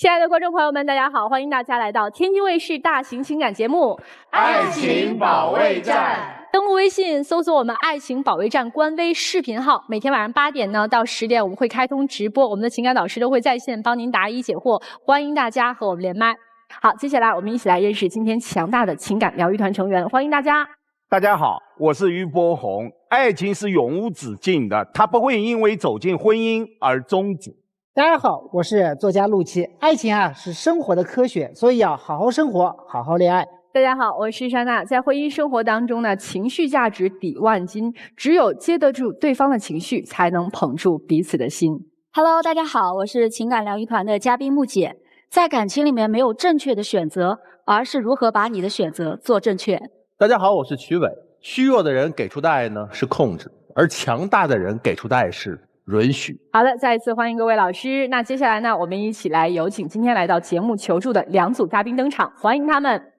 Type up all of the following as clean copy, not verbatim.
亲爱的观众朋友们，大家好，欢迎大家来到天津卫视大型情感节目《爱情保卫战》。登录微信，搜索我们“爱情保卫战”官微视频号，每天晚上8点呢到10点，我们会开通直播，我们的情感导师都会在线帮您答疑解惑，欢迎大家和我们连麦。好，接下来我们一起来认识今天强大的情感疗愈团成员，欢迎大家。大家好，我是于波红。爱情是永无止境的，它不会因为走进婚姻而终止。大家好，我是作家陆琪。爱情是生活的科学，所以要好好生活，好好恋爱。大家好，我是莎娜。在婚姻生活当中呢，情绪价值抵万金，只有接得住对方的情绪，才能捧住彼此的心。Hello， 大家好，我是情感疗愈团的嘉宾木姐。在感情里面没有正确的选择，而是如何把你的选择做正确。大家好，我是曲伟。虚弱的人给出的爱呢是控制，而强大的人给出的爱是允许。好的，再一次欢迎各位老师。那接下来呢，我们一起来有请今天来到节目求助的2组嘉宾登场，欢迎他们。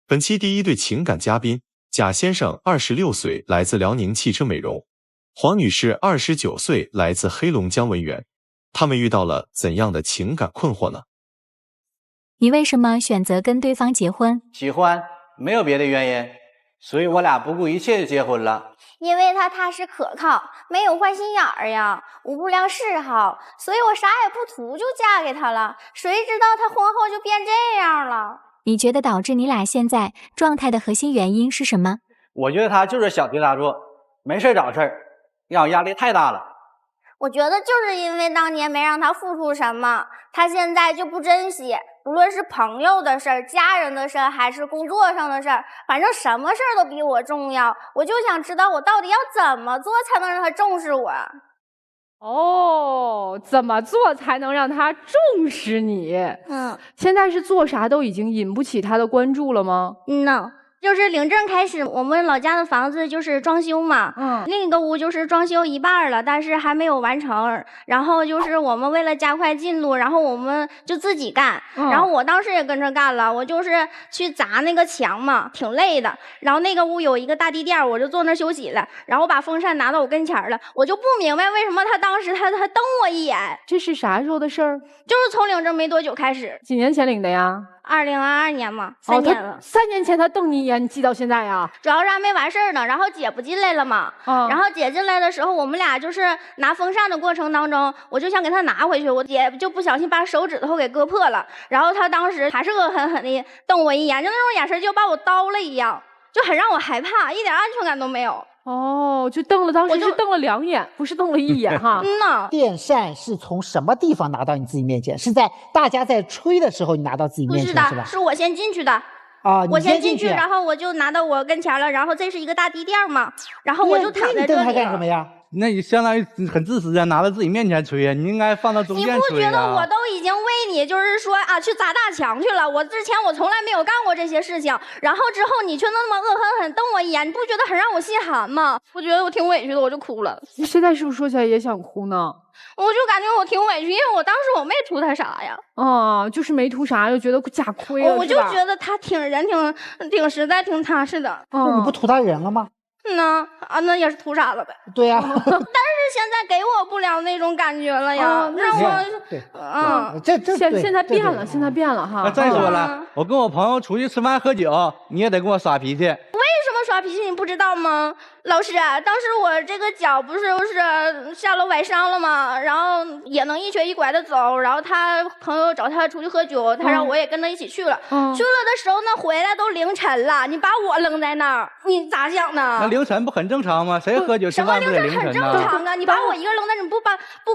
本期第一对情感嘉宾，贾先生26岁，来自辽宁汽车美容；黄女士29岁，来自黑龙江文员。他们遇到了怎样的情感困惑呢？你为什么选择跟对方结婚？喜欢，没有别的原因，所以我俩不顾一切就结婚了。因为他踏实可靠，没有坏心眼儿呀，无不良嗜好，所以我啥也不图就嫁给他了。谁知道他婚后就变这样了。你觉得导致你俩现在状态的核心原因是什么？我觉得他就是小题大做，没事找事儿，让我压力太大了。我觉得就是因为当年没让他付出什么，他现在就不珍惜，不论是朋友的事儿、家人的事儿，还是工作上的事儿，反正什么事儿都比我重要。我就想知道我到底要怎么做才能让他重视我。哦，怎么做才能让他重视你？现在是做啥都已经引不起他的关注了吗？就是领证开始，我们老家的房子就是装修嘛，另一个屋就是装修一半了，但是还没有完成。然后就是我们为了加快进度，然后我们就自己干。然后我当时也跟着干了，我就是去砸那个墙嘛，挺累的。然后那个屋有一个大地垫，我就坐那休息了。然后把风扇拿到我跟前了，我就不明白为什么他当时他瞪我一眼。这是啥时候的事儿？就是从领证没多久开始。几年前领的呀？2022年嘛，3年了。3年前他瞪你一眼，你记到现在呀？主要是还没完事儿呢，然后姐不进来了嘛。然后姐进来的时候，我们俩就是拿风扇的过程当中，我就想给她拿回去，我姐就不小心把手指头给割破了。然后她当时还是恶狠狠的瞪我一眼，就那种眼神就把我刀了一样，就很让我害怕，一点安全感都没有。就瞪了，当时是瞪了2眼，不是瞪了1眼哈。电扇是从什么地方拿到你自己面前？是在大家在吹的时候你拿到自己面前是吧？是我先进去的。我先进去，然后我就拿到我跟前了，然后这是一个大地垫嘛，然后我就躺在这里了。你瞪它干什么呀？那你相当于很自私啊，拿到自己面前吹呀，你应该放到中间吹啊。你不觉得我都已经为你就是说去砸大墙去了？我之前我从来没有干过这些事情，然后之后你却那么恶狠狠瞪我一眼，你不觉得很让我心寒吗？我觉得我挺委屈的，我就哭了。你现在是不是说起来也想哭呢？我就感觉我挺委屈，因为我当时我没图他啥呀。就是没图啥，又觉得假亏了。我就觉得他挺实在，挺踏实的。你不图他人了吗？那也是图啥了呗。对呀。但是现在给我不了那种感觉了呀，让我现在变了，现在变了哈。再说了，我跟我朋友出去吃饭喝酒，你也得跟我耍脾气。为什么耍脾气？你不知道吗？老师，当时我这个脚不是下楼崴伤了吗？然后也能一瘸一拐的走，然后他朋友找他出去喝酒，他让我也跟他一起去了。去了的时候呢，回来都凌晨了，你把我扔在那儿，你咋想呢？那凌晨不很正常吗？谁喝酒吃饭不得凌晨呢？很正常啊！你把我一个人扔在这，你不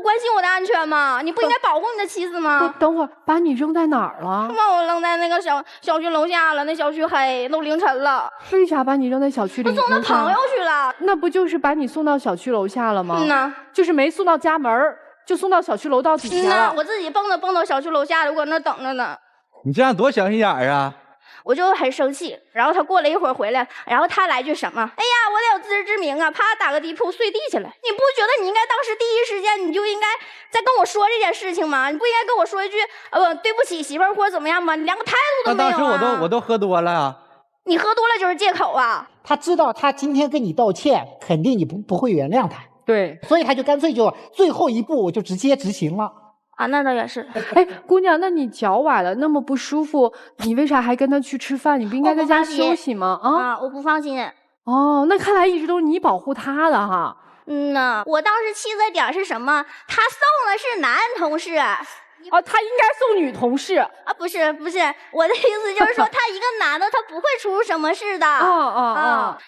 关心我的安全吗？你不应该保护你的妻子吗？等会儿把你扔在哪儿了？把我扔在那个小区楼下了，那小区黑，都凌晨了。为啥把你扔在小区里？我送他朋友去了。那不就是把你送到小区楼下了吗？就是没送到家门，就送到小区楼道底下了。我自己蹦到小区楼下的，我搁那等着呢。你这样多小心眼儿啊！我就很生气，然后他过了一会儿回来，然后他来句什么？哎呀，我得有自知之明啊！啪打个地铺碎地去了。你不觉得你应该当时第一时间你就应该再跟我说这件事情吗？你不应该跟我说一句对不起媳妇儿或者怎么样吗？你连个态度都没有啊！那当时我都喝多了啊。你喝多了就是借口啊！他知道他今天跟你道歉，肯定你不会原谅他，对，所以他就干脆就最后一步我就直接执行了。啊，那倒也是。哎，姑娘，那你脚崴了，那么不舒服，你为啥还跟他去吃饭？你不应该在家休息吗？啊，我不放心。哦，那看来一直都是你保护他的哈。嗯呐，我当时气的点是什么？他送的是男同事。哦，他应该送女同事啊？不是，我的意思就是说，他一个男的，他不会出什么事的。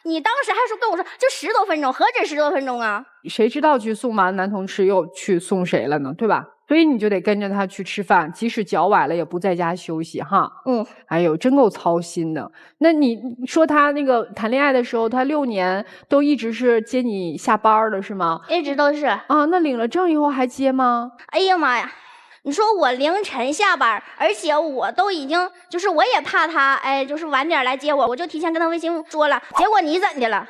你当时还说跟我说，就10多分钟，何止10多分钟啊？谁知道去送完男同事又去送谁了呢？对吧？所以你就得跟着他去吃饭，即使脚崴了也不在家休息哈。哎呦，真够操心的。那你说他那个谈恋爱的时候，他6年都一直是接你下班的是吗？一直都是啊。那领了证以后还接吗？哎呀妈呀！你说我凌晨下班，而且我都已经就是我也怕他，就是晚点来接我，我就提前跟他微信说了。结果你怎的了？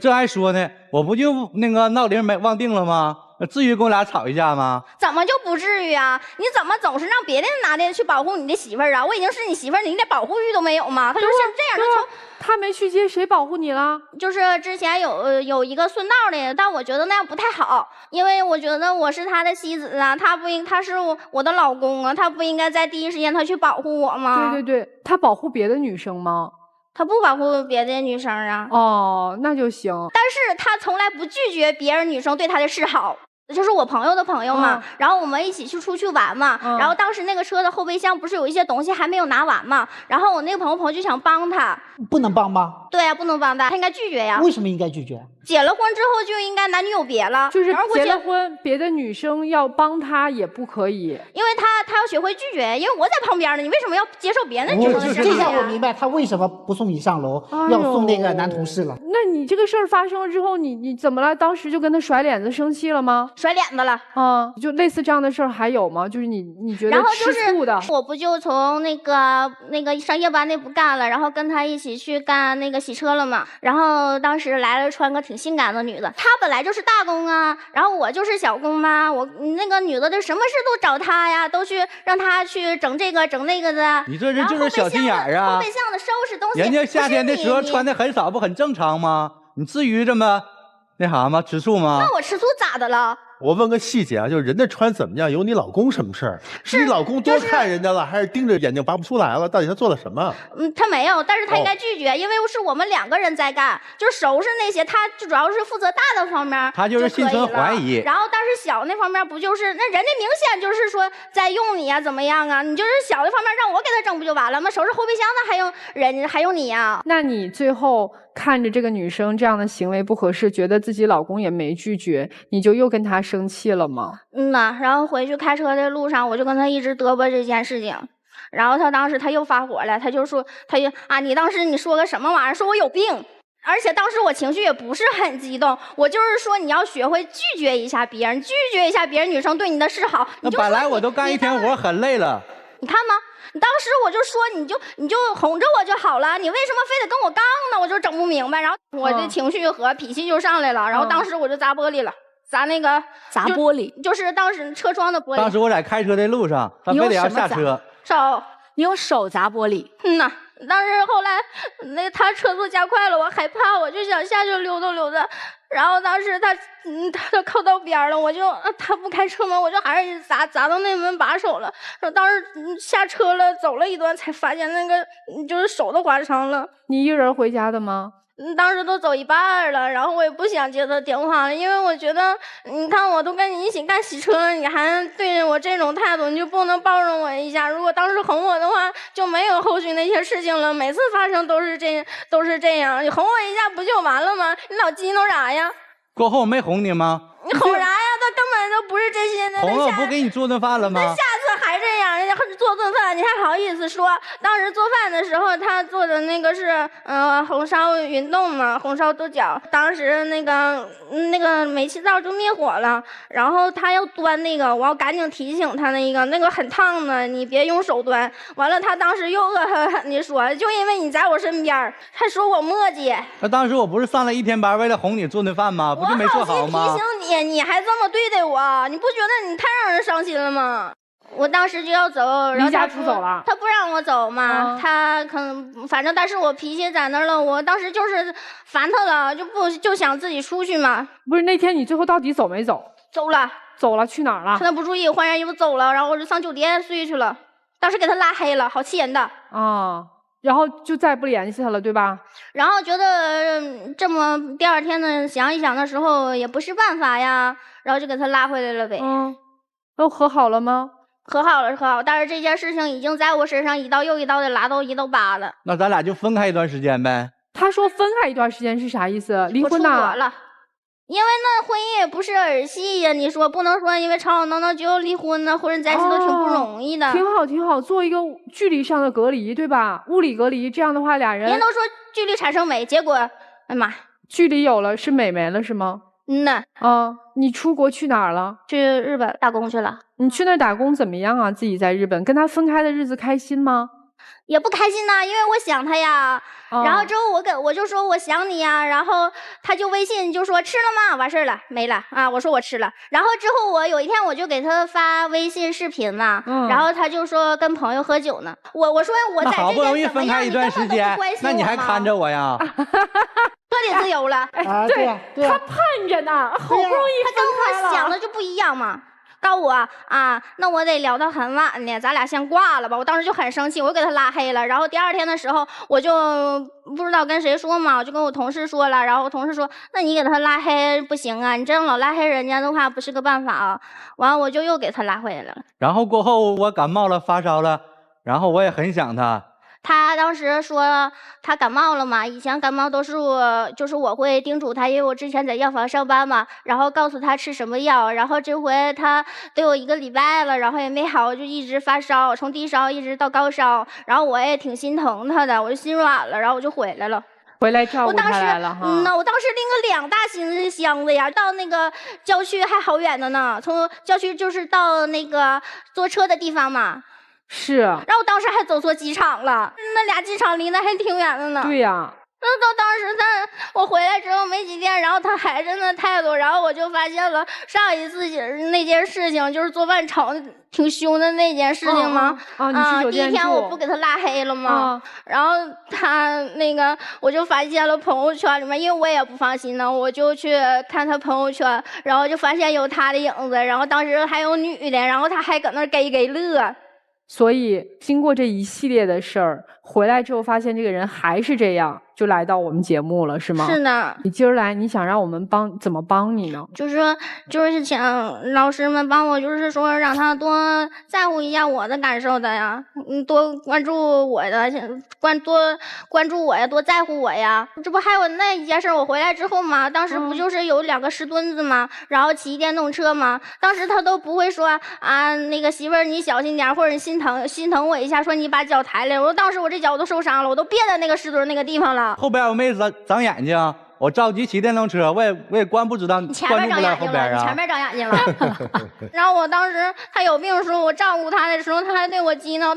这还说呢，我不就那个闹铃没忘定了吗？至于跟我俩吵一架吗？怎么就不至于啊？你怎么总是让别人拿的去保护你的媳妇儿啊？我已经是你媳妇儿，你一点保护欲都没有吗？他就是这样的。他没去接，谁保护你了？就是之前有一个顺道的，但我觉得那样不太好，因为我觉得我是他的妻子啊，他是我的老公啊，他不应该在第一时间他去保护我吗？对，他保护别的女生吗？他不保护别的女生啊。哦，那就行。但是他从来不拒绝别人女生对他的示好。就是我朋友的朋友嘛，然后我们一起出去玩嘛，然后当时那个车的后备箱不是有一些东西还没有拿完嘛，然后我那个朋友就想帮他。不能帮吗？对呀，不能帮他，他应该拒绝呀。为什么应该拒绝？结了婚之后就应该男女有别了，就是结了婚，别的女生要帮他也不可以，因为他要学会拒绝，因为我在旁边呢，你为什么要接受别人女生的示好呀？这下我明白他为什么不送你上楼，要送那个男同事了。那你这个事儿发生了之后，你怎么了？当时就跟他甩脸子生气了吗？甩脸子了啊！就类似这样的事儿还有吗？就是你觉得吃醋的？我不就从那个上夜班那不干了，然后跟他一起去干那个洗车了嘛。然后当时来了穿个挺性感的女的，她本来就是大工啊，然后我就是小工嘛。我那个女的，什么事都找她呀，都去让她去整这个整那个的。你这人就是小心眼儿啊！后备箱的收拾东西，人家夏天的时候穿的很少，不很正常吗？你至于这么那啥吗？吃醋吗？那我吃醋咋的了？我问个细节啊，就是人家穿怎么样，有你老公什么事儿？是你老公多看人家了，还是盯着眼睛拔不出来了？到底他做了什么？他没有，但是他应该拒绝，因为是我们2个人在干，就是收拾那些，他就主要是负责大的方面，他就是心存怀疑。然后但是小那方面不就是那人家明显就是说在用你啊，怎么样啊？你就是小的方面让我给他整不就完了吗？收拾后备箱的还用你呀？那你最后看着这个女生这样的行为不合适，觉得自己老公也没拒绝，你就又跟他生气了吗？然后回去开车的路上，我就跟他一直嘚啵这件事情，然后他当时他又发火了，他就说你当时你说个什么玩意儿？说我有病。而且当时我情绪也不是很激动，我就是说你要学会拒绝一下别人，拒绝一下别人女生对你的示好。那本来我都干一天活很累了，你看吗？当时我就说你就哄着我就好了，你为什么非得跟我杠呢？我就整不明白，然后我的情绪和脾气就上来了，然后当时我就砸玻璃了。砸玻璃，就是当时车窗的玻璃。当时我在开车的路上，他非得要下车。你用手砸玻璃？当时后来他车速加快了，我害怕，我就想下去溜达溜达。然后当时他靠到边了，他不开车门，我就还是砸到那门把手了。然后当时下车了，走了一段才发现那个就是手都划伤了。你一人回家的吗？当时都走一半了，然后我也不想接他电话了，因为我觉得，你看我都跟你一起干洗车了，你还对我这种态度，你就不能包容我一下？如果当时哄我的话，就没有后续那些事情了。每次发生都是这样，你哄我一下不就完了吗？你老激动啥呀？过后我没哄你吗？你哄啥呀？他根本就不是这些的。哄了不给你做顿饭了吗？那下次还这样，人家做顿饭，你还好意思说？当时做饭的时候，他做的那个是红烧云豆嘛，红烧豆角。当时那个煤气灶就灭火了，然后他要端那个，我要赶紧提醒他那个很烫的，你别用手端。完了，他当时又恶狠狠地说，就因为你在我身边，还说我磨叽。那当时我不是上了一天班，为了哄你做顿饭吗？不就没做好吗？我好心提醒你，你还这么对待我，你不觉得你太让人伤心了吗？我当时就要走，然后离家出走了。他不让我走嘛，他可能反正，但是我脾气在那儿了，我当时就是烦他了，就想自己出去嘛。不是那天你最后到底走没走？走了。走了，去哪儿了？趁他不注意，换件衣服走了，然后我就上酒店睡去了。当时给他拉黑了，好气人的。啊，然后就再也不联系他了，对吧？然后觉得这么第二天呢，想一想的时候也不是办法呀，然后就给他拉回来了呗。都和好了吗？和好了，和好，但是这件事情已经在我身上一刀又一刀的拉到一刀疤了。那咱俩就分开一段时间呗。他说分开一段时间是啥意思？离婚呐？我出国了。因为那婚姻也不是儿戏呀，你说不能说因为吵吵闹闹就要离婚呢，婚人在一起都挺不容易的。挺好，挺好，做一个距离上的隔离，对吧？物理隔离，这样的话俩人。人都说距离产生美，结果，哎呀妈，距离有了是美没了是吗？呐。你出国去哪儿了？去日本打工去了。你去那儿打工怎么样啊？自己在日本跟他分开的日子开心吗？也不开心呐，因为我想他呀。然后之后我就说我想你呀，然后他就微信就说吃了吗？完事儿了没了啊？我说我吃了。然后之后我有一天我就给他发微信视频嘛，然后他就说跟朋友喝酒呢。我说我在这边好不容易分开一段时间，那你还看着我呀？彻底自由了。对呀，他盼着呢，好不容易分开了。他跟我想的就不一样嘛。告我啊，那我得聊到很晚呢，咱俩先挂了吧。我当时就很生气，我就给他拉黑了。然后第二天的时候，我就不知道跟谁说嘛，我就跟我同事说了。然后我同事说，那你给他拉黑不行啊，你这样老拉黑人家的话不是个办法啊。完了我就又给他拉回来了。然后过后我感冒了，发烧了，然后我也很想他。他当时说他感冒了嘛，以前感冒都是我会叮嘱他，因为我之前在药房上班嘛，然后告诉他吃什么药，然后这回他都有1个礼拜了，然后也没好，就一直发烧，从低烧一直到高烧，然后我也挺心疼他的，我就心软了，然后我就回来了。回来照顾他来了哈。我当时拎个2大箱子呀，到那个郊区还好远的呢，从郊区就是到那个坐车的地方嘛。是，然后我当时还走错机场了，那俩机场离那还挺远的呢。对呀。那到当时我回来之后没几天，然后他还是那态度，然后我就发现了上一次那件事情，就是做饭吵挺凶的那件事情吗？你去酒店住。第一天我不给他拉黑了吗？然后他那个我就发现了朋友圈里面，因为我也不放心呢，我就去看他朋友圈，然后就发现有他的影子，然后当时还有女的，然后他还搁那给乐。所以经过这一系列的事儿，回来之后发现这个人还是这样，就来到我们节目了，是吗？是的。你今儿来，你想让我们怎么帮你呢？就是想老师们帮我，就是说让他多在乎一下我的感受的呀，多关注我的，多关注我呀，多在乎我呀。这不还有那一件事，我回来之后嘛，当时不就是有2个石墩子嘛，然后骑电动车嘛，当时他都不会说啊，那个媳妇儿你小心点，或者你心疼我一下，说你把脚抬来。我当时我这脚都受伤了，我都别在那个石墩那个地方了。后边我没长眼睛，我着急骑电动车，我也关不知道，前面长眼睛了，你前面长眼睛了。然后我当时他有病的时候，我照顾他的时候，他还对我激闹，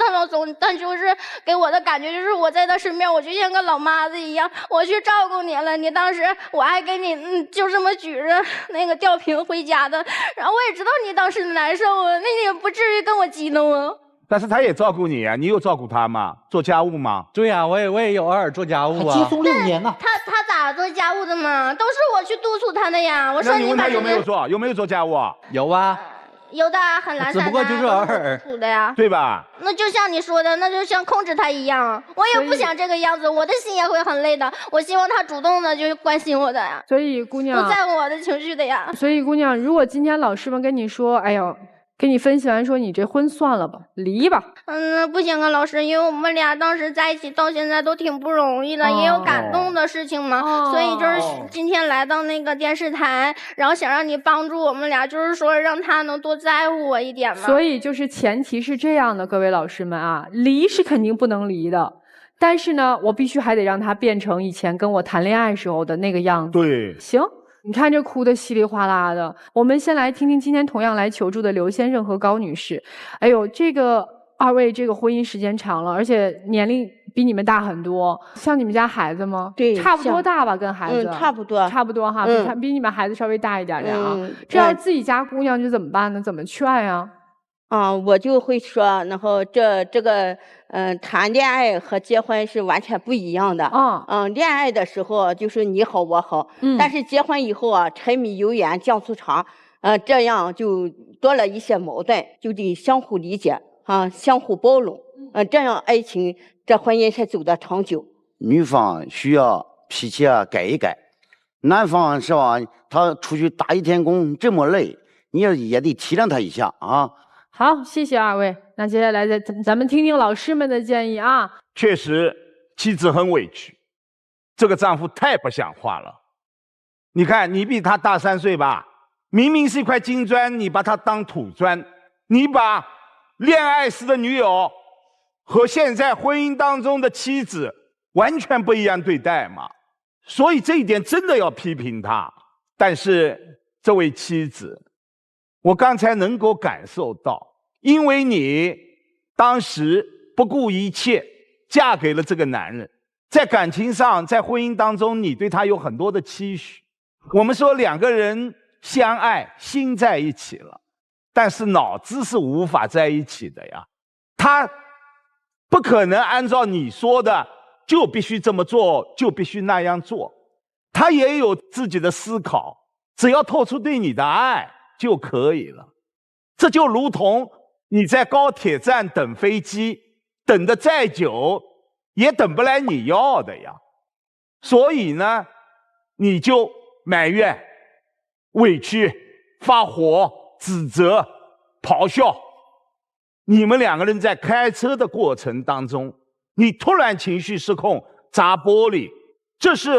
但就是给我的感觉就是我在他身边，我就像个老妈子一样，我去照顾你了。你当时我还给你就这么举着那个吊瓶回家的，然后我也知道你当时难受啊，那你也不至于跟我激怒啊。但是他也照顾你啊，你有照顾他吗？做家务吗？对呀，我也有偶尔做家务啊。接送6年呢。他咋做家务的嘛？都是我去督促他的呀。我说你问他有没有做？有没有做家务？有啊。有的很懒散的，只不过就是偶尔的呀，对吧？那就像你说的，那就像控制他一样，我也不想这个样子，我的心也会很累的。我希望他主动的就关心我的呀。所以姑娘，不在乎我的情绪的呀。所以姑娘，如果今天老师们跟你说，哎呦。给你分析完说你这婚算了吧，离吧。不行啊，老师，因为我们俩当时在一起到现在都挺不容易的，也有感动的事情嘛，所以就是今天来到那个电视台，然后想让你帮助我们俩，就是说让他能多在乎我一点嘛。所以就是前提是这样的，各位老师们啊，离是肯定不能离的，但是呢，我必须还得让他变成以前跟我谈恋爱时候的那个样子。对，行。你看这哭得稀里哗啦的，我们先来听听今天同样来求助的刘先生和高女士。哎呦，这个2位这个婚姻时间长了，而且年龄比你们大很多，像你们家孩子吗？对，差不多大吧，跟孩子。差不多。差不多哈，比你们孩子稍微大一点点啊。这要自己家姑娘就怎么办呢？怎么劝呀？我就会说，然后这个谈恋爱和结婚是完全不一样的。恋爱的时候就是你好我好，但是结婚以后啊，柴米油盐酱醋茶，这样就多了一些矛盾，就得相互理解相互包容，这样爱情这婚姻才走得长久。女方需要脾气改一改，男方是吧？他出去打一天工这么累，你也得体谅他一下啊。好，谢谢二位。那接下来咱们听听老师们的建议啊。确实，妻子很委屈，这个丈夫太不像话了。你看，你比他大3岁吧，明明是一块金砖，你把他当土砖，你把恋爱时的女友和现在婚姻当中的妻子完全不一样对待嘛。所以这一点真的要批评他。但是这位妻子，我刚才能够感受到，因为你当时不顾一切嫁给了这个男人，在感情上，在婚姻当中，你对他有很多的期许。我们说2个人相爱，心在一起了，但是脑子是无法在一起的呀。他不可能按照你说的就必须这么做，就必须那样做。他也有自己的思考，只要透出对你的爱就可以了。这就如同你在高铁站等飞机，等得再久也等不来你要的呀。所以呢，你就埋怨、委屈、发火、指责、咆哮。你们2个人在开车的过程当中，你突然情绪失控，砸玻璃，这是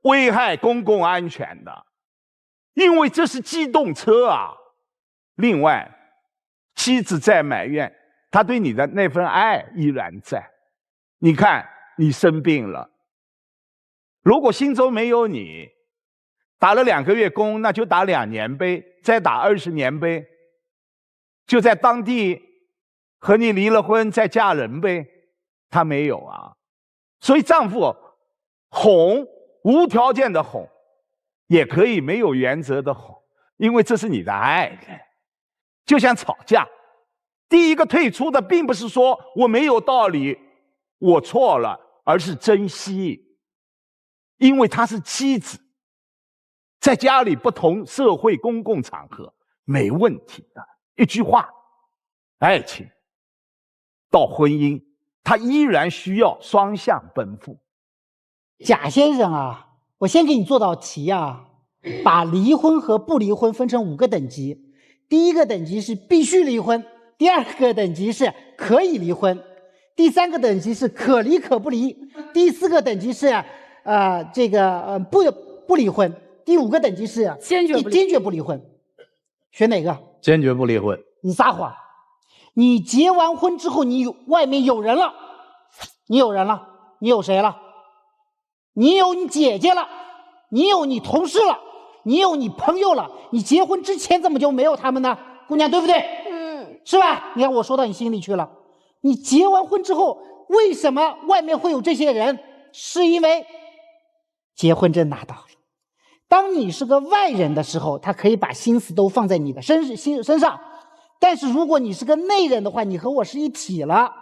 危害公共安全的，因为这是机动车啊。另外，妻子在埋怨，她对你的那份爱依然在。你看，你生病了，如果心中没有你，打了2个月工，那就打2年呗，再打20年呗，就在当地和你离了婚再嫁人呗。他没有啊。所以丈夫哄，无条件的哄，也可以没有原则的哄，因为这是你的爱人。就像吵架，第一个退出的并不是说我没有道理，我错了，而是珍惜。因为她是妻子，在家里不同社会公共场合没问题的。一句话，爱情到婚姻，它依然需要双向奔赴。贾先生啊，我先给你做道题啊，把离婚和不离婚分成5个等级。第1个等级是必须离婚，第2个等级是可以离婚，第3个等级是可离可不离，第4个等级是不离婚，第5个等级是坚决不离婚。选哪个？坚决不离婚。你撒谎！你结完婚之后，你外面有人了，你有人了，你有谁了？你有你姐姐了，你有你同事了，你有你朋友了。你结婚之前怎么就没有他们呢？姑娘，对不对？是吧？你看我说到你心里去了。你结完婚之后，为什么外面会有这些人？是因为结婚证拿到了。当你是个外人的时候，他可以把心思都放在你的身上。但是如果你是个内人的话，你和我是一体了，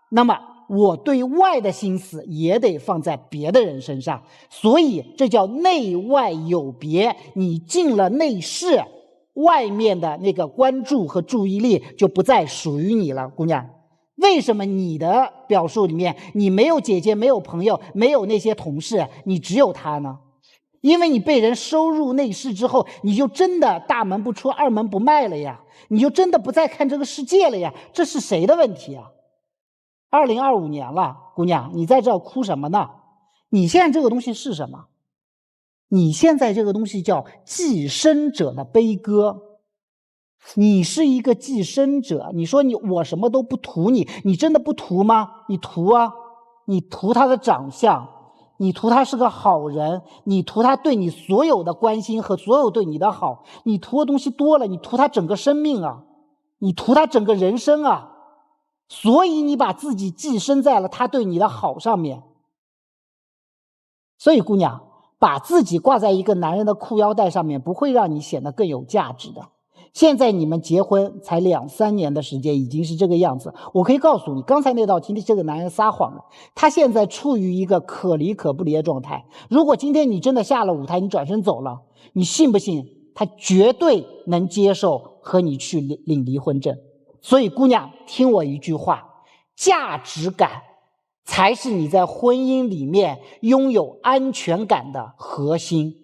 那么我对外的心思也得放在别的人身上。所以这叫内外有别。你进了内室，外面的那个关注和注意力就不再属于你了。姑娘，为什么你的表述里面你没有姐姐，没有朋友，没有那些同事，你只有他呢？因为你被人收入内室之后，你就真的大门不出二门不迈了呀，你就真的不再看这个世界了呀。这是谁的问题啊？2025年了，姑娘，你在这哭什么呢？你现在这个东西是什么？你现在这个东西叫寄生者的悲歌。你是一个寄生者，你说我什么都不图你，你真的不图吗？你图啊，你图他的长相，你图他是个好人，你图他对你所有的关心和所有对你的好，你图的东西多了，你图他整个生命啊，你图他整个人生啊。所以你把自己寄生在了他对你的好上面。所以姑娘，把自己挂在一个男人的裤腰带上面，不会让你显得更有价值的。现在你们结婚才2、3年的时间，已经是这个样子。我可以告诉你，刚才那道题这个男人撒谎了，他现在处于一个可离可不离的状态。如果今天你真的下了舞台，你转身走了，你信不信他绝对能接受和你去领离婚证？所以姑娘，听我一句话，价值感才是你在婚姻里面拥有安全感的核心。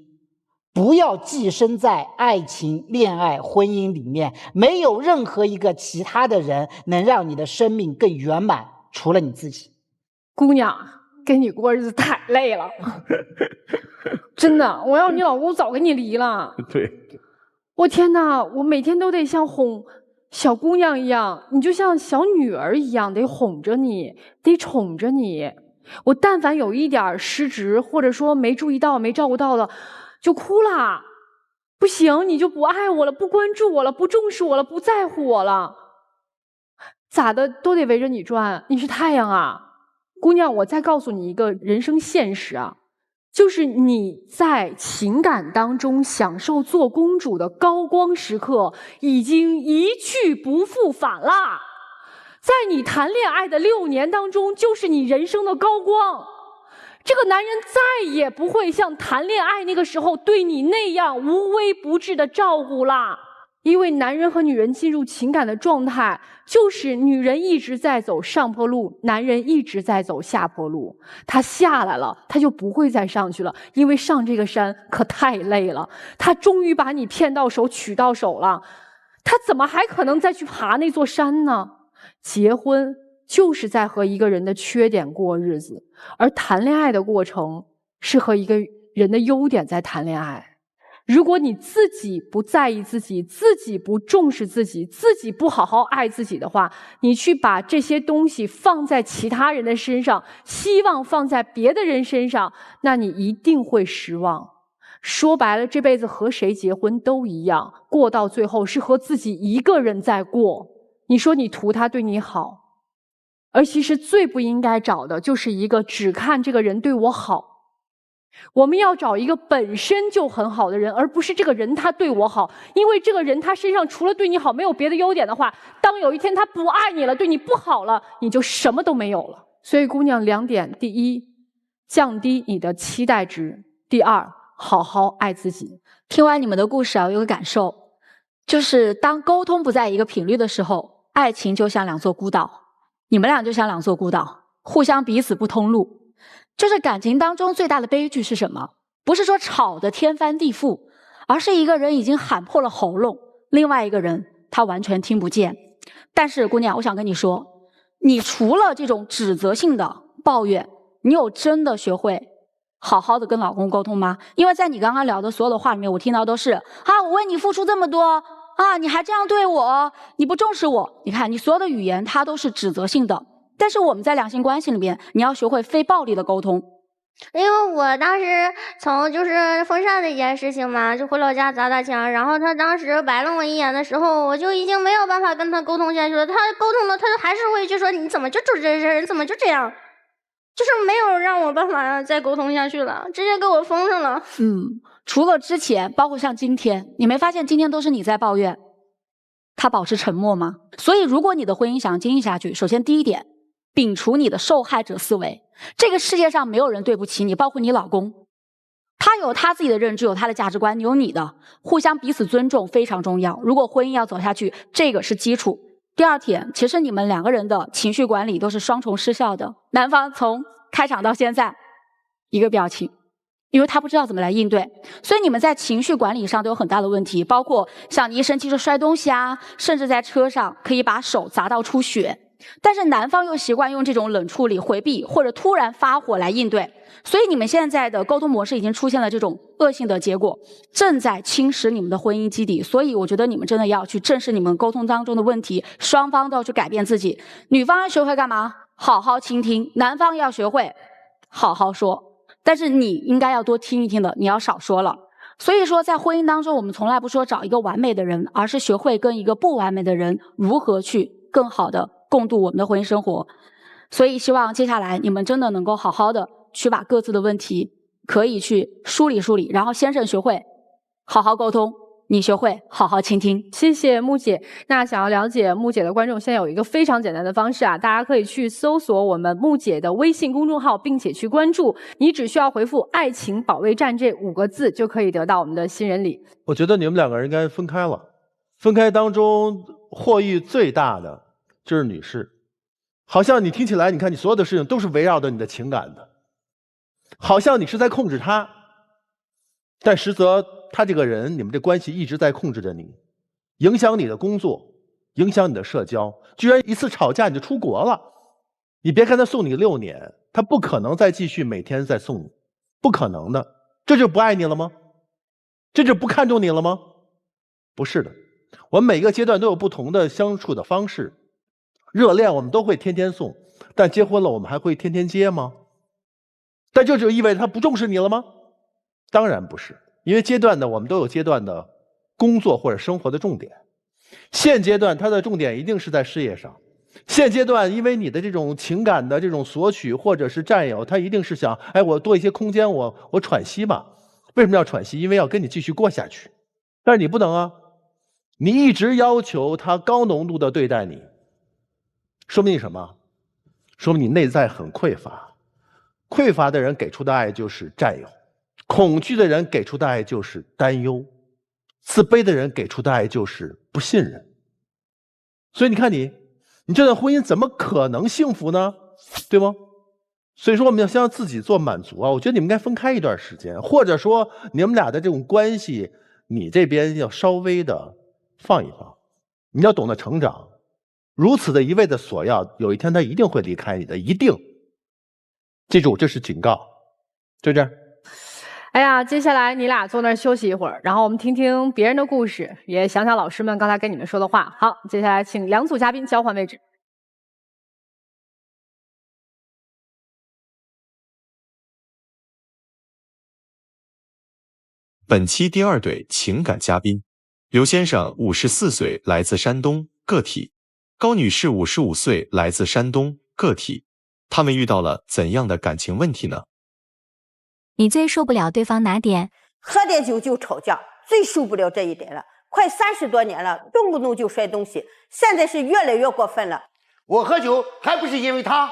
不要寄生在爱情、恋爱、婚姻里面，没有任何一个其他的人能让你的生命更圆满，除了你自己。姑娘，跟你过日子太累了，真的，我要你老公早跟你离了。对，我天哪，我每天都得像哄小姑娘一样，你就像小女儿一样，得哄着你，得宠着你。我但凡有一点失职，或者说没注意到、没照顾到的，就哭了。不行，你就不爱我了，不关注我了，不重视我了，不在乎我了，咋的都得围着你转。你是太阳啊，姑娘，我再告诉你一个人生现实啊，就是你在情感当中享受做公主的高光时刻已经一去不复返啦。在你谈恋爱的6年当中，就是你人生的高光。这个男人再也不会像谈恋爱那个时候对你那样无微不至的照顾啦。因为男人和女人进入情感的状态，就是女人一直在走上坡路，男人一直在走下坡路。他下来了，他就不会再上去了，因为上这个山可太累了。他终于把你骗到手，娶到手了，他怎么还可能再去爬那座山呢？结婚就是在和一个人的缺点过日子，而谈恋爱的过程是和一个人的优点在谈恋爱。如果你自己不在意自己，自己不重视自己，自己不好好爱自己的话，你去把这些东西放在其他人的身上，希望放在别的人身上，那你一定会失望。说白了，这辈子和谁结婚都一样，过到最后是和自己一个人在过。你说你图他对你好，而其实最不应该找的就是一个只看这个人对我好。我们要找一个本身就很好的人，而不是这个人他对我好。因为这个人他身上除了对你好没有别的优点的话，当有一天他不爱你了，对你不好了，你就什么都没有了。所以姑娘2点，第一，降低你的期待值；第二，好好爱自己。听完你们的故事啊，我有个感受，就是当沟通不在一个频率的时候，爱情就像2座孤岛，你们俩就像2座孤岛，互相彼此不通路。就是感情当中最大的悲剧是什么？不是说吵得天翻地覆，而是一个人已经喊破了喉咙，另外一个人他完全听不见。但是姑娘，我想跟你说，你除了这种指责性的抱怨，你有真的学会好好的跟老公沟通吗？因为在你刚刚聊的所有的话里面，我听到都是啊，我为你付出这么多啊，你还这样对我，你不重视我。你看，你所有的语言它都是指责性的。但是我们在两性关系里面，你要学会非暴力的沟通。因为我当时从就是风扇的一件事情嘛，就回老家砸墙，然后他当时白了我一眼的时候，我就已经没有办法跟他沟通下去了。他沟通了，他还是会去说你怎么就这人，怎么就这样，就是没有让我办法再沟通下去了，直接给我封上了。除了之前，包括像今天，你没发现今天都是你在抱怨，他保持沉默吗？所以如果你的婚姻想经营下去，首先第一点，摒除你的受害者思维。这个世界上没有人对不起你，包括你老公，他有他自己的认知，有他的价值观，你有你的，互相彼此尊重非常重要。如果婚姻要走下去，这个是基础。第二点，其实你们2个人的情绪管理都是双重失效的。男方从开场到现在一个表情，因为他不知道怎么来应对，所以你们在情绪管理上都有很大的问题，包括像你一生气就摔东西啊，甚至在车上可以把手砸到出血。但是男方又习惯用这种冷处理、回避或者突然发火来应对，所以你们现在的沟通模式已经出现了这种恶性的结果，正在侵蚀你们的婚姻基底。所以我觉得你们真的要去正视你们沟通当中的问题，双方都要去改变自己。女方要学会干嘛？好好倾听。男方要学会好好说，但是你应该要多听一听的，你要少说了。所以说在婚姻当中，我们从来不说找一个完美的人，而是学会跟一个不完美的人如何去更好的共度我们的婚姻生活。所以希望接下来你们真的能够好好的去把各自的问题可以去梳理梳理，然后先生学会好好沟通，你学会好好倾听。谢谢木姐。那想要了解木姐的观众，现在有一个非常简单的方式啊，大家可以去搜索我们木姐的微信公众号，并且去关注。你只需要回复"爱情保卫战"这5个字，就可以得到我们的新人礼。我觉得你们2个人应该分开了，分开当中获益最大的就是女士，好像你听起来，你看你所有的事情都是围绕着你的情感的，好像你是在控制她，但实则他这个人，你们这关系一直在控制着你，影响你的工作，影响你的社交，居然一次吵架你就出国了。你别看他送你6年，他不可能再继续每天再送你，不可能的。这就不爱你了吗？这就不看重你了吗？不是的，我们每个阶段都有不同的相处的方式。热恋我们都会天天送，但结婚了我们还会天天接吗？但这就意味着他不重视你了吗？当然不是。因为阶段的我们都有阶段的工作或者生活的重点，现阶段它的重点一定是在事业上。现阶段因为你的这种情感的这种索取或者是占有，他一定是想，哎，我多一些空间，我喘息嘛。为什么要喘息？因为要跟你继续过下去。但是你不能啊，你一直要求他高浓度的对待你，说明你什么？说明你内在很匮乏。匮乏的人给出的爱就是占有。恐惧的人给出的爱就是担忧，自卑的人给出的爱就是不信任。所以你看你这段婚姻怎么可能幸福呢？对吗？所以说我们要先让自己做满足啊！我觉得你们应该分开一段时间，或者说你们俩的这种关系，你这边要稍微的放一放，你要懂得成长。如此的一味的索要，有一天他一定会离开你的，一定。记住，这是警告。就这样。哎呀，接下来你俩坐那儿休息一会儿，然后我们听听别人的故事，也想想老师们刚才跟你们说的话。好，接下来请2组嘉宾交换位置。本期第2对情感嘉宾，刘先生54岁，来自山东，个体；高女士55岁，来自山东，个体。他们遇到了怎样的感情问题呢？你最受不了对方哪点？喝点酒就吵架，最受不了这一点了。快30多年了，动不动就摔东西，现在是越来越过分了。我喝酒还不是因为他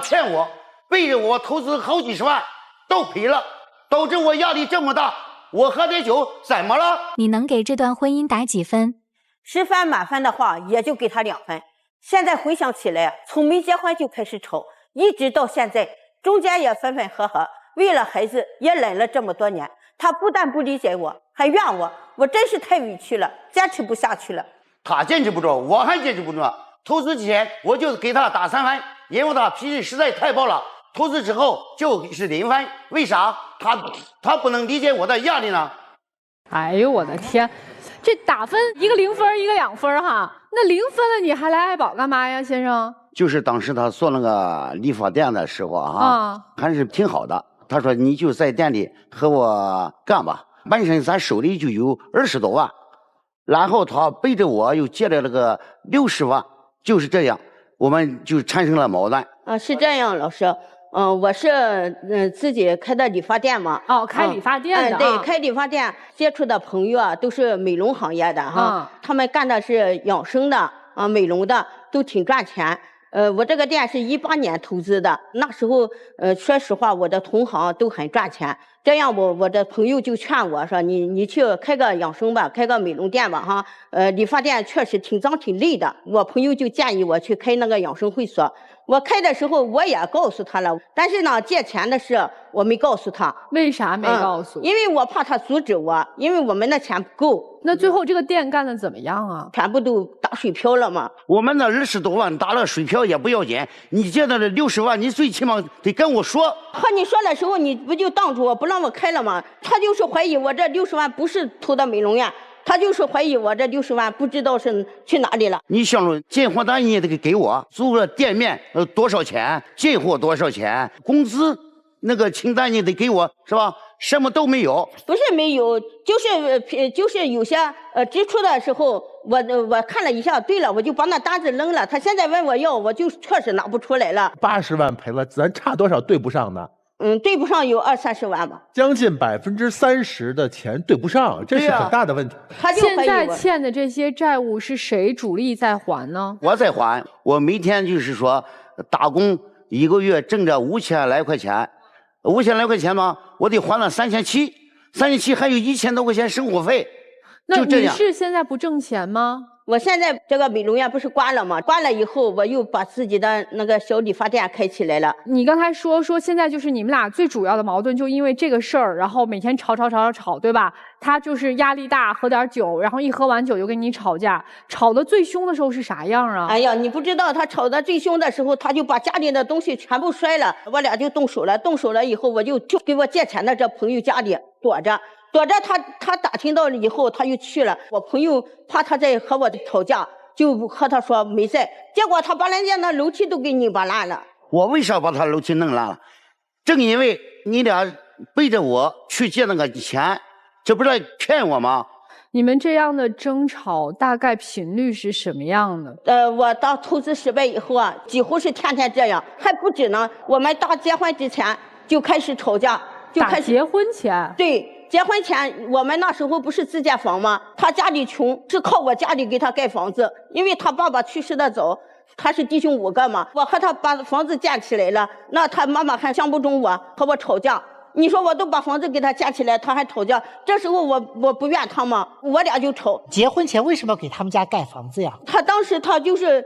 骗我，背着我投资好几十万都赔了，导致我压力这么大。我喝点酒怎么了？你能给这段婚姻打几分？10分满分的话，也就给他2分。现在回想起来，从没结婚就开始吵，一直到现在，中间也分分合合。为了孩子也忍了这么多年，他不但不理解我，还怨我，我真是太委屈了，坚持不下去了。他坚持不住，我还坚持不住。投资之前我就给他打3分，因为他脾气实在太暴了。投资之后就是0分，为啥？他不能理解我的压力呢？哎呦我的天，这打分一个0分，一个2分哈，那0分了你还来爱宝干嘛呀，先生？就是当时他做那个理发店的时候还是挺好的。他说你就在店里和我干吧，本身咱手里就有20多万，然后他背着我又借了那个60万，就是这样，我们就产生了矛盾。是这样，老师，我是自己开的理发店嘛。哦，开理发店的。对，开理发店接触的朋友啊，都是美容行业的哈，他们干的是养生的美容的，都挺赚钱。我这个店是18年投资的，那时候说实话，我的同行都很赚钱。这样我的朋友就劝我说，你去开个养生吧，开个美容店吧哈。理发店确实挺脏挺累的，我朋友就建议我去开那个养生会所。我开的时候我也告诉他了，但是呢，借钱的事我没告诉他。为啥没告诉？因为我怕他阻止我，因为我们的钱不够。那最后这个店干得怎么样啊？全部都打水漂了嘛。我们那20多万打了水漂也不要紧，你借的这60万，你最起码得跟我说。和你说的时候，你不就挡住我不让我开了吗？他就是怀疑我这60万不是投到美容院。他就是怀疑我这60万不知道是去哪里了。你想着进货单你也得给我，租了店面多少钱，进货多少钱，工资那个清单你得给我，是吧？什么都没有。不是没有，就是有些支出的时候，我看了一下，对了，我就把那单子扔了。他现在问我要，我就确实拿不出来了。80万赔了，咱差多少对不上呢？对不上有20-30万吧，将近30%的钱对不上，这是很大的问题。他就现在欠的这些债务是谁主力在还呢？我在还，我每天就是说打工，1个月挣着5000来块钱，5000来块钱嘛，我得还了3700，3700还有1000多块钱生活费，那就这样。你是现在不挣钱吗？我现在这个美容院不是关了吗？关了以后，我又把自己的那个小理发店开起来了。你刚才说现在就是你们俩最主要的矛盾，就因为这个事儿，然后每天吵，对吧？他就是压力大，喝点酒，然后一喝完酒就跟你吵架，吵得最凶的时候是啥样啊？哎呀，你不知道他吵得最凶的时候，他就把家里的东西全部摔了，我俩就动手了。动手了以后，我就给我借钱的这朋友家里躲着，他打听到了以后，他就去了。我朋友怕他在和我吵架，就和他说没在，结果他把人家那楼梯都给拧巴烂了。我为啥把他楼梯弄烂了？正因为你俩背着我去借那个钱，这不是骗我吗？你们这样的争吵大概频率是什么样的？我当投资失败以后啊，几乎是天天这样，还不止呢。我们到结婚之前就开始吵架，就开始结婚前。对。结婚前，我们那时候不是自建房吗？他家里穷，是靠我家里给他盖房子。因为他爸爸去世的早，他是弟兄5个嘛，我和他把房子建起来了。那他妈妈还相不中我，和我吵架。你说我都把房子给他建起来，他还吵架。这时候我不怨他嘛，我俩就吵。结婚前为什么要给他们家盖房子呀？他当时他就是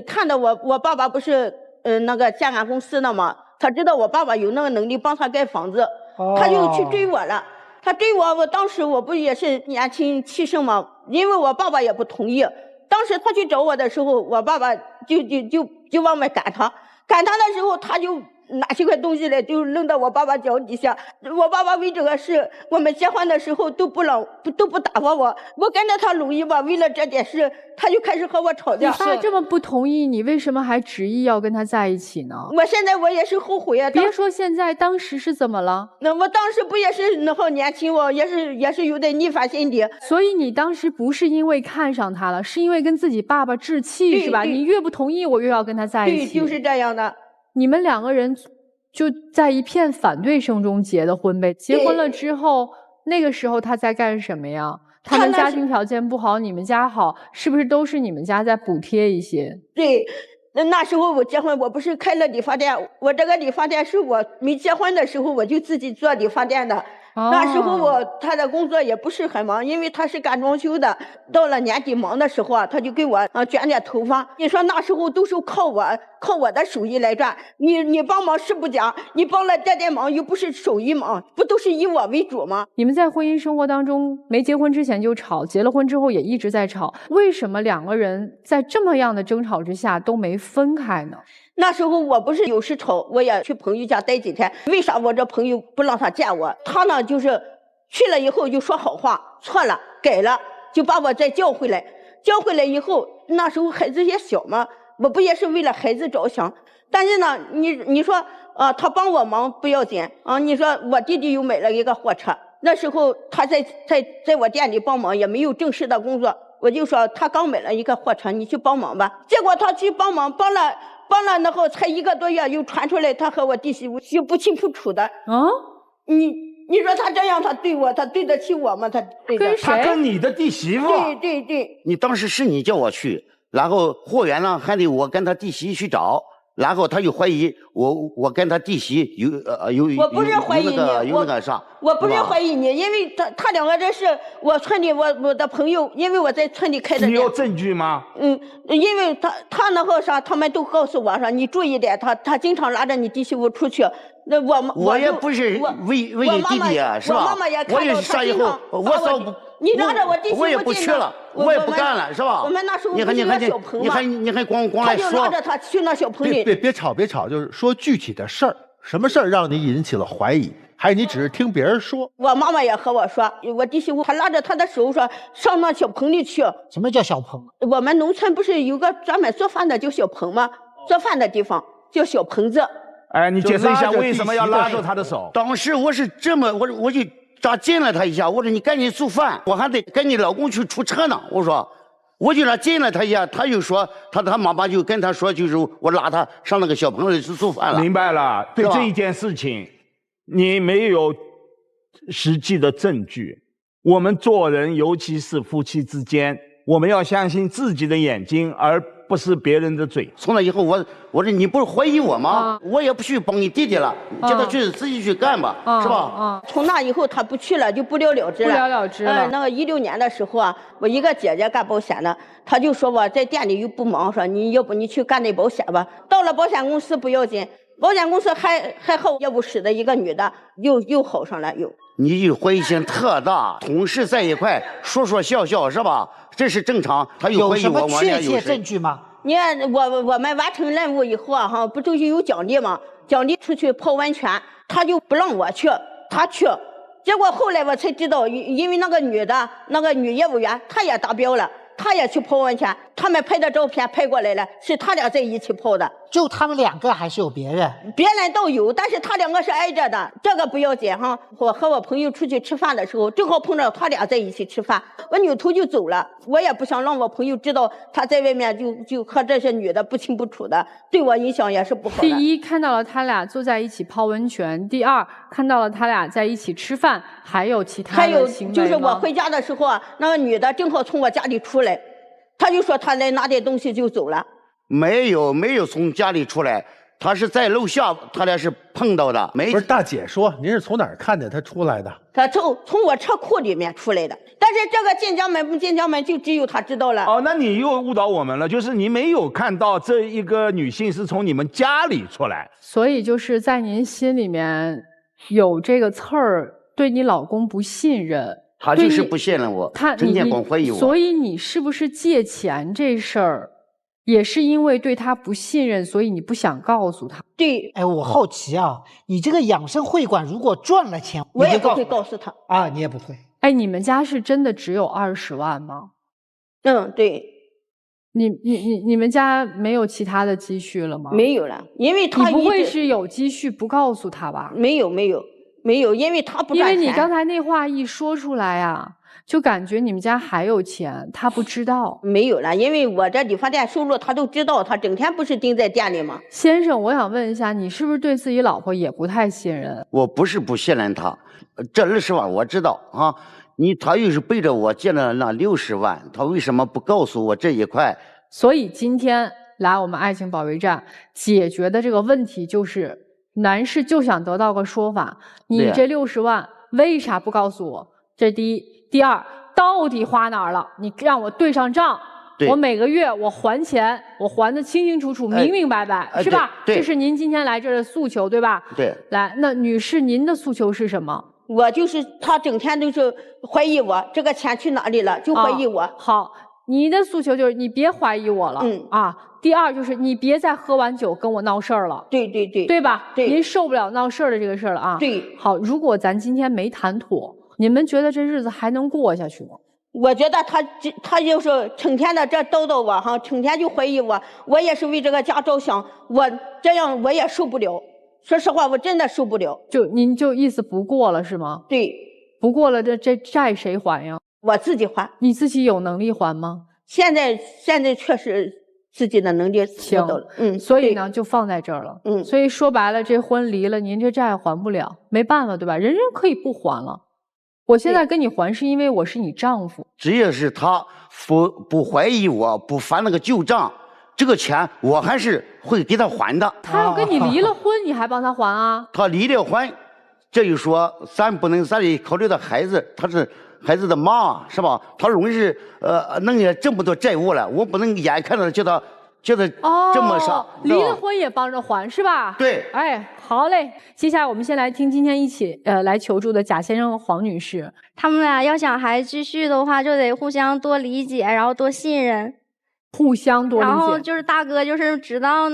看到我爸爸不是那个建安公司的嘛，他知道我爸爸有那个能力帮他盖房子，他就去追我了。他追我当时我不也是年轻气盛嘛，因为我爸爸也不同意。当时他去找我的时候，我爸爸就往外赶他的时候，他就拿起块东西来就扔到我爸爸脚底下。我爸爸为这个事，我们结婚的时候都不打发我，我跟着他努力吧，为了这件事，他就开始和我吵架。你爸这么不同意，你为什么还执意要跟他在一起呢？我现在我也是后悔啊。别说现在，当时是怎么了？那我当时不也是那好年轻哦，也是有点逆反心理。所以你当时不是因为看上他了，是因为跟自己爸爸置气，是吧？你越不同意，我越要跟他在一起。对，就是这样的。你们2个人就在一片反对声中结的婚呗。结婚了之后，那个时候他在干什么呀？他们家庭条件不好，你们家好，是不是都是你们家在补贴一些？对，那时候我结婚，我不是开了理发店，我这个理发店是我没结婚的时候我就自己做理发店的。那时候他的工作也不是很忙，因为他是干装修的。到了年底忙的时候啊，他就给我卷点头发。你说那时候都是靠我的手艺来赚。你帮忙是不假，你帮了点忙又不是手艺忙，不都是以我为主吗？你们在婚姻生活当中没结婚之前就吵，结了婚之后也一直在吵，为什么2个人在这么样的争吵之下都没分开呢？那时候我不是有时吵，我也去朋友家待几天。为啥我这朋友不让他见我？他呢就是去了以后就说好话，错了改了，就把我再叫回来。叫回来以后，那时候孩子也小嘛，我不也是为了孩子着想。但是呢，你说他帮我忙不要紧啊。你说我弟弟又买了一个货车，那时候他在我店里帮忙，也没有正式的工作，我就说他刚买了一个货车，你去帮忙吧。结果他去帮忙，帮了，然后才1个多月，又传出来他和我弟媳妇是不清不楚的。你说他这样，他对我，他对得起我吗？他跟你的弟媳妇？对。你当时是你叫我去，然后货源呢还得我跟他弟媳去找，然后他就怀疑我跟他弟媳有我不是怀疑你，有那个啥。我不是怀疑你，因为他2个人是我村里我的朋友，因为我在村里开的店。你有证据吗？因为他那个啥，他们都告诉我说你注意点，他经常拉着你弟媳妇出去。那我也不是为你弟弟啊，是吧？我妈妈也看到我也是上以后，你拉着我弟媳妇我也不去了，我也不干了，是吧？我们那时候不是个小棚吗？你还光来说。他就拉着他去那小棚里。别吵，就是说具体的事儿，什么事儿让你引起了怀疑？还是你只是听别人说？我妈妈也和我说，我弟媳妇还拉着她的手说上那小棚里去。什么叫小棚？我们农村不是有个专门做饭的叫小棚吗？做饭的地方叫小棚子。哎，你解释一下为什么要拉着他的手？当时我是这么，我就扎进了他一下，我说你赶紧做饭，我还得跟你老公去出车呢。我说，我就进了他一下，他就说他妈妈就跟他说，就是我拉他上那个小棚里去做饭了。明白了，对这一件事情，你没有实际的证据。我们做人，尤其是夫妻之间，我们要相信自己的眼睛，而不是别人的嘴。从那以后，我说你不是怀疑我吗？我也不去帮你弟弟了，叫他去自己去干吧，是吧？从那以后他不去了，就不了了之了。不了了之了。那个16年的时候啊，我一个姐姐干保险的，她就说我在店里又不忙，说你要不你去干那保险吧。到了保险公司不要紧，保险公司还和业务室的一个女的又好上了又。你就怀疑性特大，同事在一块说说笑笑是吧？这是正常。他有怀疑我，有什么确切证据吗？你看我们完成任务以后啊，哈，不就是有奖励吗？奖励出去泡温泉，他就不让我去，他去。结果后来我才知道，因为那个女业务员，她也达标了。他也去泡温泉，他们拍的照片拍过来了，是他俩在一起泡的。就他们2个还是有别人？别人都有，但是他2个是挨着的，这个不要紧哈。我和我朋友出去吃饭的时候，正好碰到他俩在一起吃饭，我扭头就走了。我也不想让我朋友知道他在外面就和这些女的不清不楚的，对我影响也是不好的。第一，看到了他俩坐在一起泡温泉；第二，看到了他俩在一起吃饭，还有其他的行为吗？就是我回家的时候啊，那个女的正好从我家里出来。他就说他来拿点东西就走了，没有从家里出来，他是在楼下，他俩是碰到的。不是大姐说您是从哪儿看见他出来的？他从我车库里面出来的，但是这个进家门不进家门就只有他知道了。哦，那你又误导我们了，就是你没有看到这一个女性是从你们家里出来，所以就是在您心里面有这个刺儿，对你老公不信任。他就是不信任我，整天光怀疑我。所以你是不是借钱这事儿，也是因为对他不信任，所以你不想告诉他？对。哎，我好奇啊，你这个养生会馆如果赚了钱，我也不会告诉他啊，你也不会。哎，你们家是真的只有20万吗？嗯，对。你们家没有其他的积蓄了吗？没有了，因为他你不会是有积蓄不告诉他吧？没有，因为他不赚钱。因为你刚才那话一说出来啊，就感觉你们家还有钱，他不知道。没有了，因为我这理发店收入他都知道，他整天不是盯在店里吗？先生，我想问一下，你是不是对自己老婆也不太信任？我不是不信任他，这20万我知道啊，他又是背着我借了那60万，他为什么不告诉我这一块？所以今天来我们爱情保卫战解决的这个问题就是，男士就想得到个说法，你这60万为啥不告诉我？这第一。第二，到底花哪儿了？你让我对上账，我每个月我还钱，我还的清清楚楚、明明白白，是吧？这是您今天来这儿的诉求，对吧？对。来，那女士，您的诉求是什么？我就是他整天都是怀疑我，这个钱去哪里了，就怀疑我。好，你的诉求就是你别怀疑我了，第二就是你别再喝完酒跟我闹事儿了，对吧？对，您受不了闹事儿的这个事儿了啊。对。好，如果咱今天没谈妥。你们觉得这日子还能过下去吗？我觉得他就是成天的这叨叨我哈，成天就怀疑我，我也是为这个家着想，我这样我也受不了。说实话，我真的受不了。您就意思不过了是吗？对，不过了，这债谁还呀？我自己还。你自己有能力还吗？现在确实自己的能力做到了，所以呢就放在这儿了，所以说白了，这婚离了，您这债还不了，没办法，对吧？人可以不还了。我现在跟你还是因为我是你丈夫，只要是他不怀疑我，不翻那个旧账，这个钱我还是会给他还的。他要跟你离了婚，你还帮他还啊？他离了婚，这就说咱得考虑到孩子，他是孩子的妈，是吧？他容易是弄下这么多债务了，我不能眼看着叫他这么少，离了婚也帮着还是吧？对，哎，好嘞。接下来我们先来听今天一起来求助的贾先生和黄女士。他们俩要想还继续的话，就得互相多理解，然后多信任，互相多理解。然后就是大哥就是知道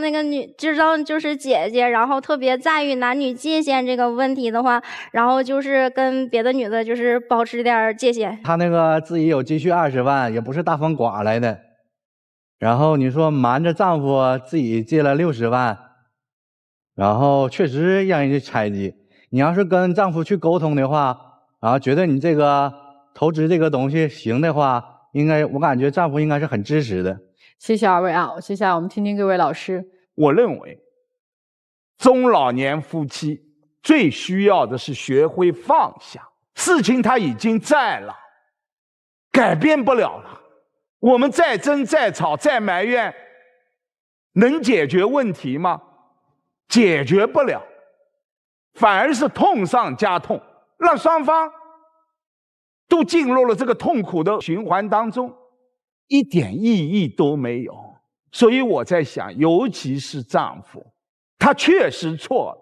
就是姐姐，然后特别在于男女界限这个问题的话，然后就是跟别的女的就是保持点界限。他那个自己有积蓄20万，也不是大风刮来的。然后你说瞒着丈夫自己借了60万，然后确实让人家猜忌。你要是跟丈夫去沟通的话，然后觉得你这个投资这个东西行的话，我感觉丈夫应该是很支持的。谢谢二位啊，接下来我们听听各位老师。我认为中老年夫妻最需要的是学会放下。事情它已经在了，改变不了了。我们再争再吵再埋怨，能解决问题吗？解决不了，反而是痛上加痛，让双方都进入了这个痛苦的循环当中，一点意义都没有。所以我在想，尤其是丈夫，他确实错了，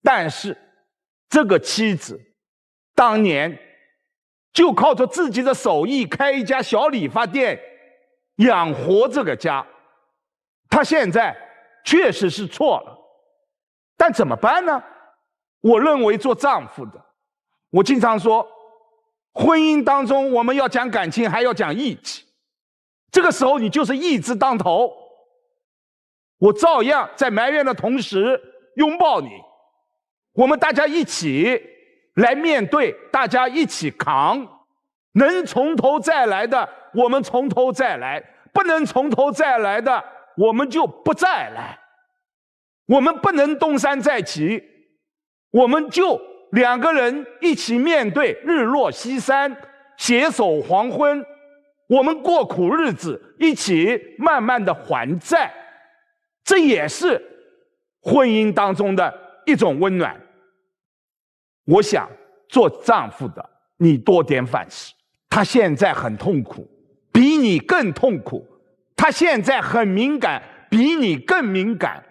但是这个妻子当年就靠着自己的手艺开一家小理发店养活这个家，他现在确实是错了，但怎么办呢？我认为做丈夫的，我经常说，婚姻当中我们要讲感情，还要讲义气。这个时候你就是义字当头，我照样在埋怨的同时拥抱你，我们大家一起来面对，大家一起扛，能从头再来的我们从头再来，不能从头再来的我们就不再来。我们不能东山再起，我们就两个人一起面对日落西山，携手黄昏，我们过苦日子，一起慢慢的还债。这也是婚姻当中的一种温暖。我想做丈夫的，你多点反思，他现在很痛苦，比你更痛苦，他现在很敏感，比你更敏感，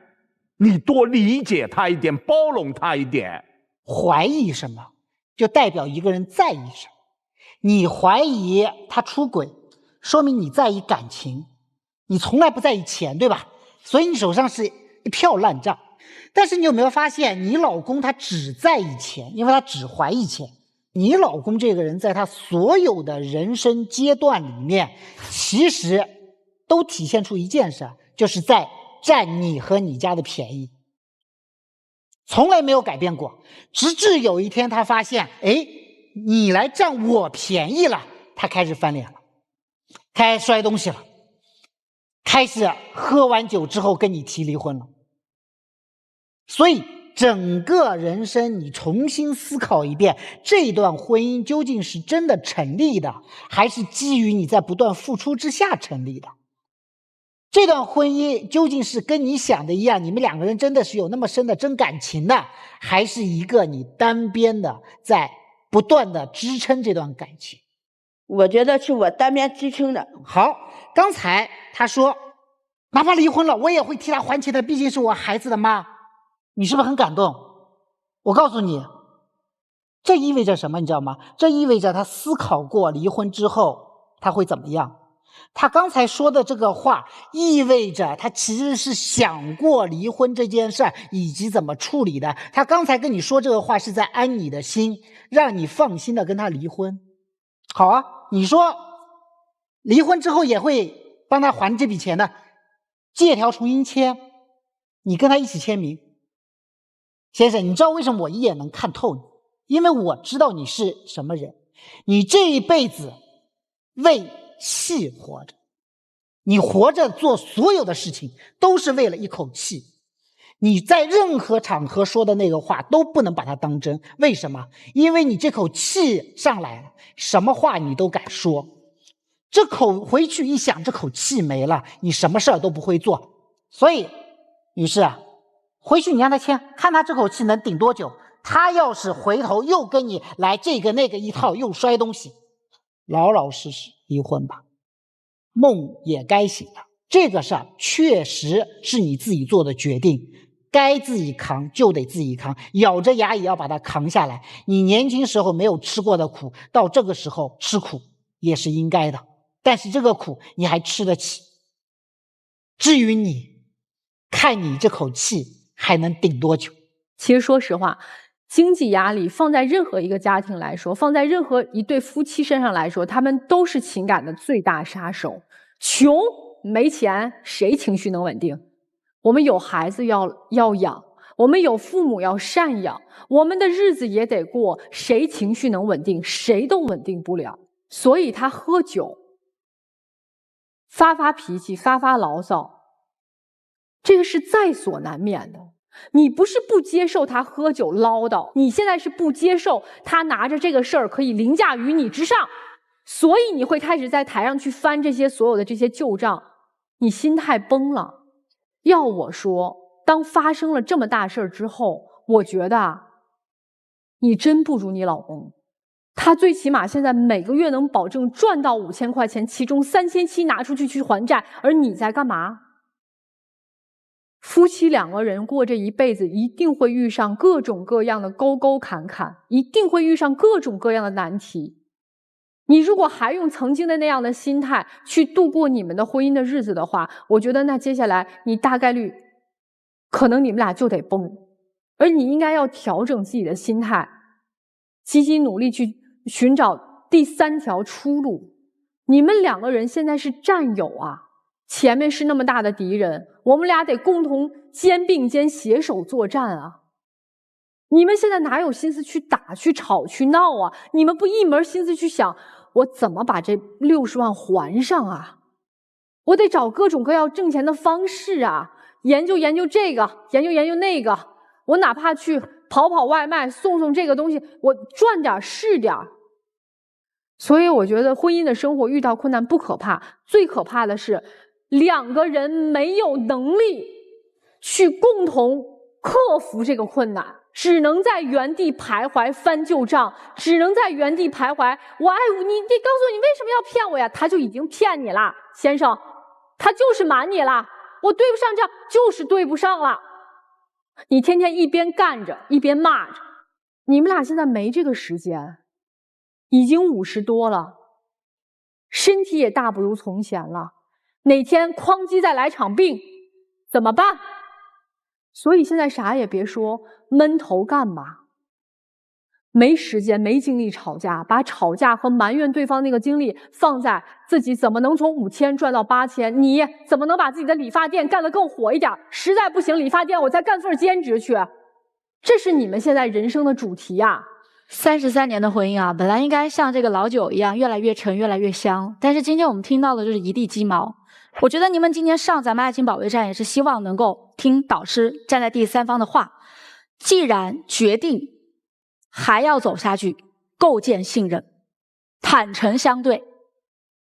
你多理解他一点，包容他一点。怀疑什么，就代表一个人在意什么。你怀疑他出轨，说明你在意感情，你从来不在意钱，对吧？所以你手上是一票烂账。但是你有没有发现，你老公他只在意钱，因为他只怀疑钱。你老公这个人在他所有的人生阶段里面，其实都体现出一件事，就是在占你和你家的便宜，从来没有改变过。直至有一天他发现，哎，你来占我便宜了，他开始翻脸了，开始摔东西了，开始喝完酒之后跟你提离婚了。所以整个人生你重新思考一遍，这段婚姻究竟是真的成立的，还是基于你在不断付出之下成立的？这段婚姻究竟是跟你想的一样，你们两个人真的是有那么深的真感情的，还是一个你单边的在不断的支撑这段感情？我觉得是我单边支撑的。好，刚才他说哪怕离婚了我也会替他还钱的，毕竟是我孩子的妈。你是不是很感动？我告诉你，这意味着什么你知道吗？这意味着他思考过离婚之后他会怎么样。他刚才说的这个话意味着他其实是想过离婚这件事以及怎么处理的。他刚才跟你说这个话是在安你的心，让你放心的跟他离婚。好啊，你说离婚之后也会帮他还这笔钱的，借条重新签，你跟他一起签名。先生，你知道为什么我一眼能看透你？因为我知道你是什么人。你这一辈子为气活着，你活着做所有的事情都是为了一口气。你在任何场合说的那个话都不能把它当真。为什么？因为你这口气上来了，什么话你都敢说。这口回去一想，这口气没了，你什么事儿都不会做。所以女士啊，回去你让他签，看他这口气能顶多久。他要是回头又跟你来这个那个一套，又摔东西，老老实实离婚吧，梦也该醒了。这个事儿确实是你自己做的决定，该自己扛就得自己扛，咬着牙也要把它扛下来。你年轻时候没有吃过的苦，到这个时候吃苦也是应该的，但是这个苦你还吃得起。至于你，看你这口气还能顶多久。其实说实话，经济压力放在任何一个家庭来说，放在任何一对夫妻身上来说，他们都是情感的最大杀手。穷没钱，谁情绪能稳定？我们有孩子要养，我们有父母要赡养，我们的日子也得过，谁情绪能稳定？谁都稳定不了。所以他喝酒发脾气，发牢骚，这个是在所难免的。你不是不接受他喝酒唠叨，你现在是不接受他拿着这个事儿可以凌驾于你之上，所以你会开始在台上去翻这些所有的这些旧账，你心态崩了。要我说，当发生了这么大事儿之后，我觉得你真不如你老公。他最起码现在每个月能保证赚到5000块钱，其中3700拿出去还债，而你在干嘛？夫妻2个人过这一辈子，一定会遇上各种各样的沟沟坎坎，一定会遇上各种各样的难题。你如果还用曾经的那样的心态去度过你们的婚姻的日子的话，我觉得那接下来你大概率可能你们俩就得崩。而你应该要调整自己的心态，积极努力去寻找第3条出路。你们2个人现在是战友啊，前面是那么大的敌人，我们俩得共同肩并肩携手作战啊！你们现在哪有心思去打、去吵、去闹啊？你们不一门心思去想我怎么把这60万还上啊？我得找各种各样挣钱的方式啊，研究研究这个，研究研究那个，我哪怕去跑外卖，送这个东西，我赚点是点。所以我觉得婚姻的生活遇到困难不可怕，最可怕的是2个人没有能力去共同克服这个困难，只能在原地徘徊翻旧账，只能在原地徘徊。我爱你，得告诉我你为什么要骗我呀？他就已经骗你了，先生，他就是瞒你了。我对不上账，就是对不上了。你天天一边干着一边骂着，你们俩现在没这个时间，已经50多了，身体也大不如从前了。哪天哐叽再来场病怎么办？所以现在啥也别说，闷头干吧。没时间没精力吵架，把吵架和埋怨对方那个精力放在自己怎么能从5000赚到8000，你怎么能把自己的理发店干得更火一点，实在不行理发店我再干份兼职去，这是你们现在人生的主题啊。33年的婚姻啊，本来应该像这个老酒一样越来越陈越来越香，但是今天我们听到的就是一地鸡毛。我觉得你们今天上咱们爱情保卫战也是希望能够听导师站在第3方的话，既然决定还要走下去，构建信任，坦诚相对，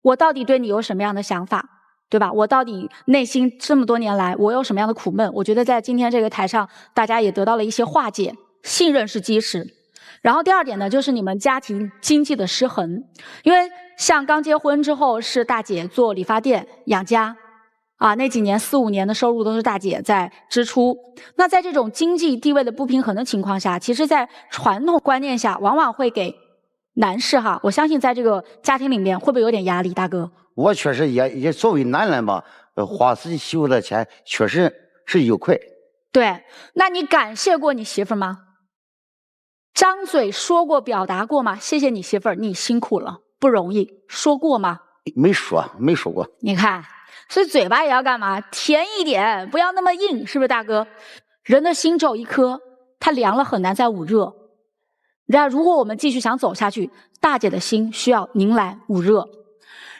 我到底对你有什么样的想法，对吧？我到底内心这么多年来我有什么样的苦闷，我觉得在今天这个台上大家也得到了一些化解，信任是基石。然后第2点呢，就是你们家庭经济的失衡，因为像刚结婚之后是大姐做理发店养家啊，那几年4、5年的收入都是大姐在支出。那在这种经济地位的不平衡的情况下，其实在传统观念下往往会给男士哈，我相信在这个家庭里面会不会有点压力？大哥，我确实也作为男人吧，花自己媳妇的钱确实是有亏。对，那你感谢过你媳妇吗？张嘴说过表达过吗？谢谢你媳妇儿，你辛苦了，不容易，说过吗？没说过。你看，所以嘴巴也要干嘛？甜一点，不要那么硬，是不是大哥？人的心只有一颗，它凉了很难再捂热。然后如果我们继续想走下去，大姐的心需要您来捂热。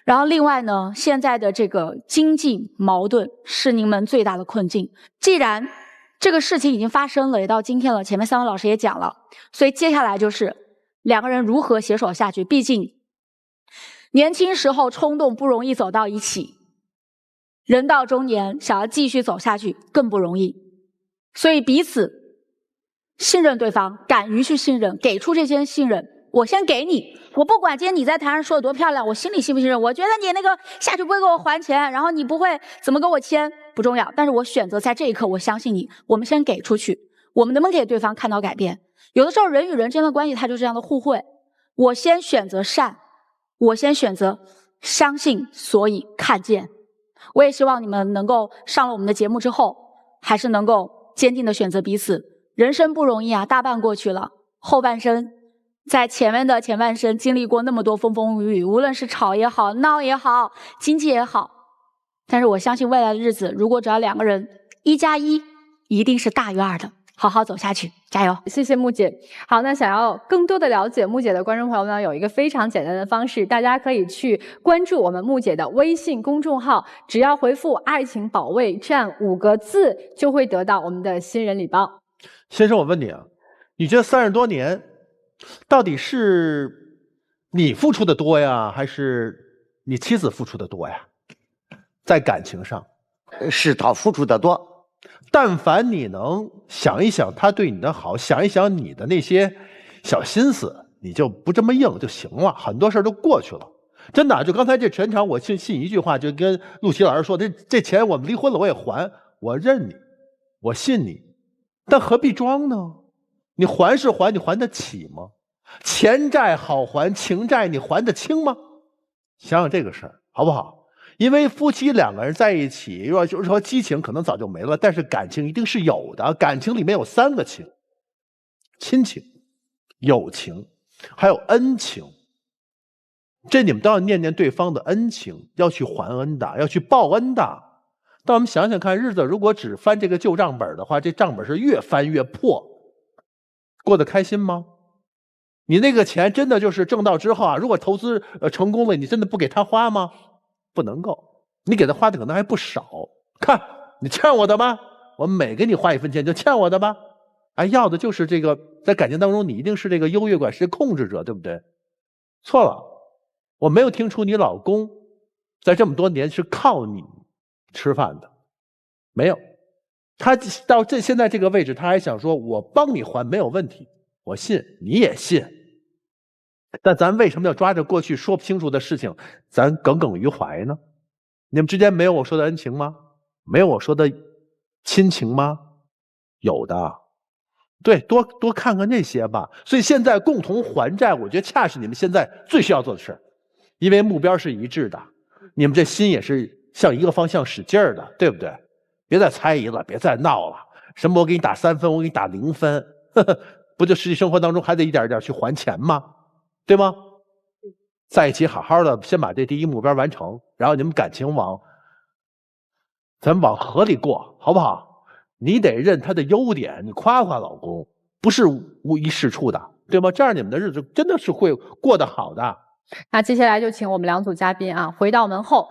然后另外呢，现在的这个经济矛盾是您们最大的困境。既然这个事情已经发生了，也到今天了，前面3位老师也讲了，所以接下来就是2个人如何携手下去。毕竟年轻时候冲动不容易走到一起，人到中年想要继续走下去更不容易，所以彼此信任对方，敢于去信任，给出这些信任。我先给你，我不管今天你在台上说的多漂亮，我心里信不信任，我觉得你那个下去不会给我还钱，然后你不会怎么跟我签，不重要，但是我选择在这一刻我相信你，我们先给出去，我们能不能给对方看到改变？有的时候人与人之间的关系它就这样的互惠，我先选择善，我先选择相信，所以看见。我也希望你们能够上了我们的节目之后，还是能够坚定的选择彼此。人生不容易啊，大半过去了，后半生在前面的前半生经历过那么多风风雨雨，无论是吵也好，闹也好，经济也好，但是我相信未来的日子，如果只要2个人1+1一定是大于2的。好好走下去，加油！谢谢木姐。好，那想要更多的了解木姐的观众朋友呢，有一个非常简单的方式，大家可以去关注我们木姐的微信公众号，只要回复“爱情保卫战”5个字，就会得到我们的新人礼包。先生，我问你啊，你觉得30多年，到底是你付出的多呀，还是你妻子付出的多呀？在感情上，是他付出的多。但凡你能想一想他对你的好，想一想你的那些小心思，你就不这么硬就行了，很多事都过去了。真的，就刚才这全场，我信一句话，就跟陆琪老师说，这钱我们离婚了我也还，我认你，我信你，但何必装呢？你还是还，你还得起吗？钱债好还，情债你还得清吗？想想这个事儿好不好？因为夫妻2个人在一起，若就是说激情可能早就没了，但是感情一定是有的。感情里面有3个情：亲情、友情，还有恩情。这你们都要念念对方的恩情，要去还恩的，要去报恩的。但我们想想看，日子如果只翻这个旧账本的话，这账本是越翻越破，过得开心吗？你那个钱真的就是挣到之后啊，如果投资成功了，你真的不给他花吗？不能够，你给他花的可能还不少。看你欠我的吧，我每给你花1分钱就欠我的吧。哎，要的就是这个，在感情当中你一定是这个优越感，是控制者，对不对？错了，我没有听出你老公在这么多年是靠你吃饭的，没有。他到现在这个位置，他还想说我帮你还没有问题，我信你也信。但咱为什么要抓着过去说不清楚的事情，咱耿耿于怀呢？你们之间没有我说的恩情吗？没有我说的亲情吗？有的，对，多看看那些吧。所以现在共同还债，我觉得恰是你们现在最需要做的事，因为目标是一致的，你们这心也是向一个方向使劲儿的，对不对？别再猜疑了，别再闹了。什么我给你打3分，我给你打0分，呵呵，不就实际生活当中还得一点一点去还钱吗？对吗？在一起好好的，先把这第一目标完成，然后你们感情咱往河里过，好不好？你得认他的优点，你夸夸老公，不是无一是处的，对吗？这样你们的日子真的是会过得好的。那接下来就请我们2组嘉宾啊，回到门后。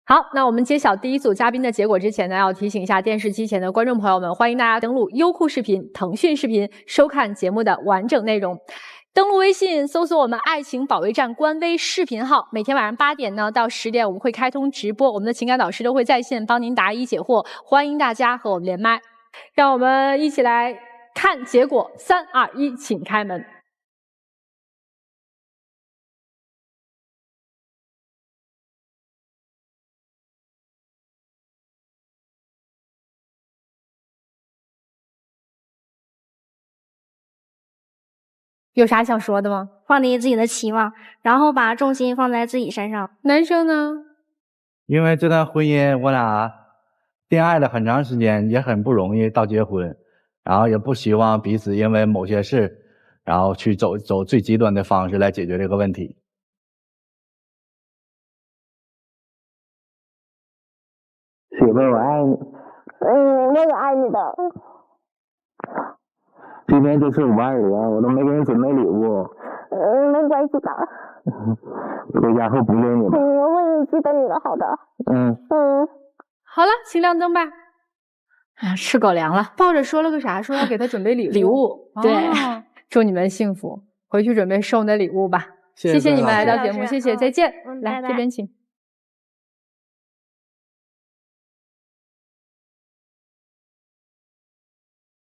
好，那我们揭晓第1组嘉宾的结果之前呢，要提醒一下电视机前的观众朋友们，欢迎大家登录优酷视频、腾讯视频收看节目的完整内容。登录微信搜索我们爱情保卫战官微视频号，每天晚上8点呢到10点我们会开通直播，我们的情感导师都会在线帮您答疑解惑，欢迎大家和我们连麦。让我们一起来看结果，3、2、1，请开门。有啥想说的吗？放低自己的期望，然后把重心放在自己身上。男生呢？因为这段婚姻我俩恋爱了很长时间，也很不容易到结婚，然后也不希望彼此因为某些事，然后去走最极端的方式来解决这个问题。媳妇儿，我爱你。我也爱你的。今天就是5万人，我都没给你准备礼物。没关系的。回家后补给你吧。我会记得你的，好的。好了，请亮灯吧。啊，吃狗粮了。抱着说了个啥？说要给他准备礼物。对、哦，祝你们幸福，回去准备收你的礼物吧。谢谢你们来到节目，谢谢，再见。来这边请。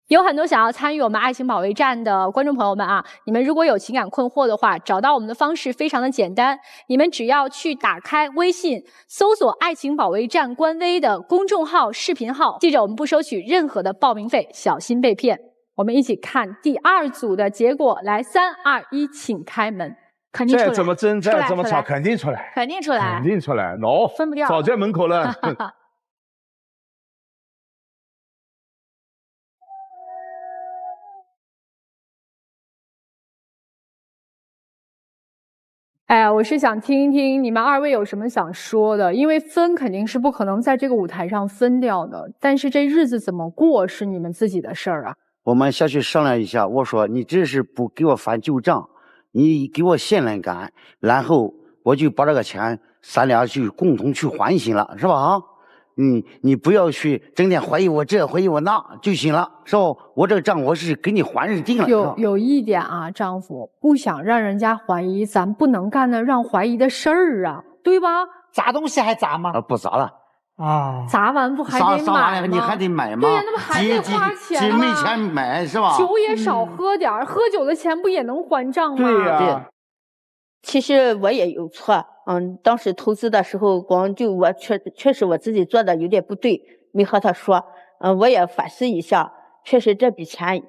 有很多想要参与我们爱情保卫战的观众朋友们啊，你们如果有情感困惑的话，找到我们的方式非常的简单，你们只要去打开微信，搜索爱情保卫战官微的公众号、视频号，记着我们不收取任何的报名费，小心被骗。我们一起看第2组的结果，来，3、2、1，请开门。肯定出来，再怎么争，再怎么吵，肯定出来，肯定出来，肯定出来，喏，分不掉，早在门口了。哎呀，我是想听一听你们二位有什么想说的，因为分肯定是不可能在这个舞台上分掉的，但是这日子怎么过是你们自己的事儿啊。我们下去商量一下，我说你这是不给我翻旧账，你给我信任感，然后我就把这个钱咱俩去共同去还清了，是吧？啊，你不要去整天怀疑我这怀疑我那就行了，是吧？我这个账我是给你还是定了。有一点啊，丈夫不想让人家怀疑，咱不能干那让怀疑的事儿啊，对吧？砸东西还砸吗？不砸了。啊，砸完不还得买吗？你还得买吗？对呀，那不还得花钱吗？没钱买是吧？酒也少喝点儿，喝酒的钱不也能还账吗？对呀。对，其实我也有错，当时投资的时候，光就我确实我自己做的有点不对，没和他说，我也反思一下，确实这笔钱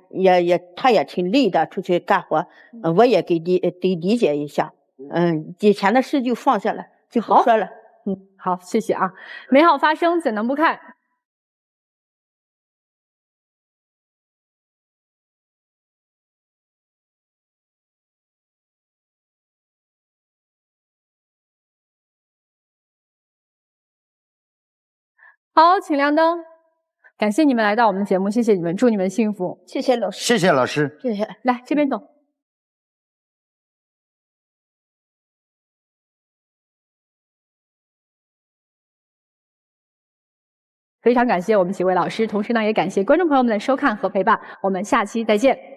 他也挺累的，出去干活，我也得理解一下，以前的事就放下了，就不说了。好，谢谢啊！美好发生，怎能不看？好，请亮灯。感谢你们来到我们的节目，谢谢你们，祝你们幸福。谢谢老师，谢谢老师，谢谢。来这边走。非常感谢我们几位老师，同时呢，也感谢观众朋友们的收看和陪伴，我们下期再见。